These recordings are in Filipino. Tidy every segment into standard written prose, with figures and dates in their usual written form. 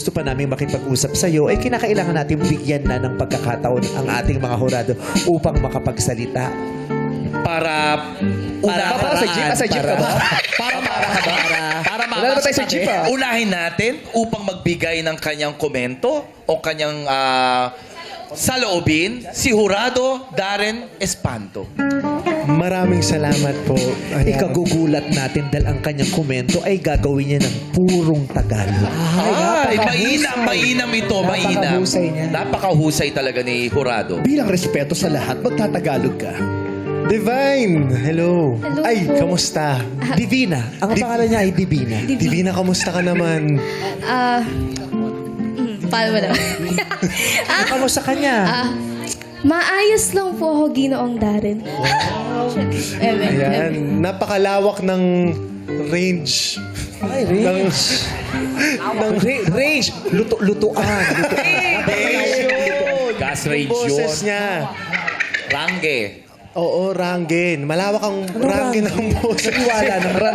gusto pa namin makipag-usap sa iyo, ay kinakailangan natin bigyan na ng pagkakataon ang ating mga hurado upang makapagsalita. Para Sa jeep? Sa jeep ka ba? Para Wala naman tayo sa jeep, ah. unahin natin upang magbigay ng kanyang komento o kanyang saloobin si Jurado Darren Espanto. Maraming salamat po. Ikagugulat natin dahil ang kanyang komento ay gagawin niya ng purong Tagalog. Ay, mainam ito, mainam. Napakahusay niya. Napakahusay talaga ni Jurado. Bilang respeto sa lahat, magtatagalog ka. Divine! Hello. Hello Ay, po. kamusta? Divina. Ang pangalan niya ay Divina. Divina, kamusta ka naman? Paano ba naman? Ano sa kanya? Maayos lang po ako, Ginoong Darren. Ayan, napakalawak ng range. Ay, range. Range. Lutuan. Gas range Boses yun. niya. Rangge. Oo, Ranggen. Malawak ang Ranggen ng boses. Iwala naman.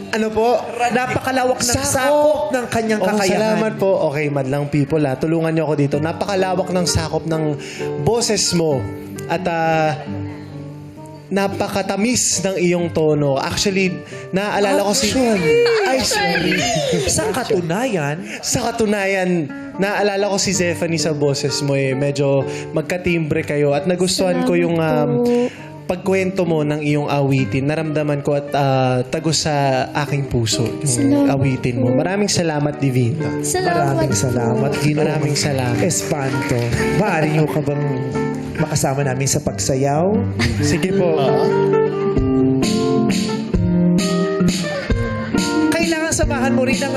Ano po? Napakalawak ng sakop ng kanyang Oh, kakayahan. salamat po. Okay, madlang people tulungan niyo ako dito. Napakalawak ng sakop ng boses mo. At napakatamis ng iyong tono. Actually, naaalala ko si... Ay, sorry. Sa katunayan, Sa katunayan, naaalala ko si Zephanie sa boses mo eh. Medyo magkatimbre kayo. At nagustuhan ko yung pagkwento mo ng iyong awitin. Naramdaman ko at tagos sa aking puso yung awitin mo. Maraming salamat, Divina. maraming salamat. Maraming salamat. Espanto. Maaari niyo ka bang makasama namin sa pagsayaw? Sige po. Kailangan samahan mo rin ng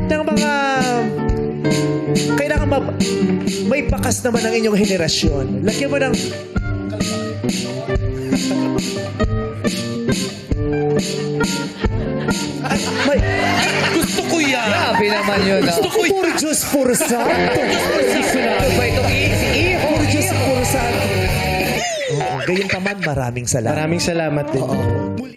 ng mga... Kailangan may bakas naman ang inyong henerasyon. Lagyan mo ng... May... Gusto ko yan. Grabe naman yun. Gusto ko yan. Puro Diyos, puro santo. Puro Diyos, puro santo. Gayun pa man, maraming salamat. Maraming salamat din. Oo.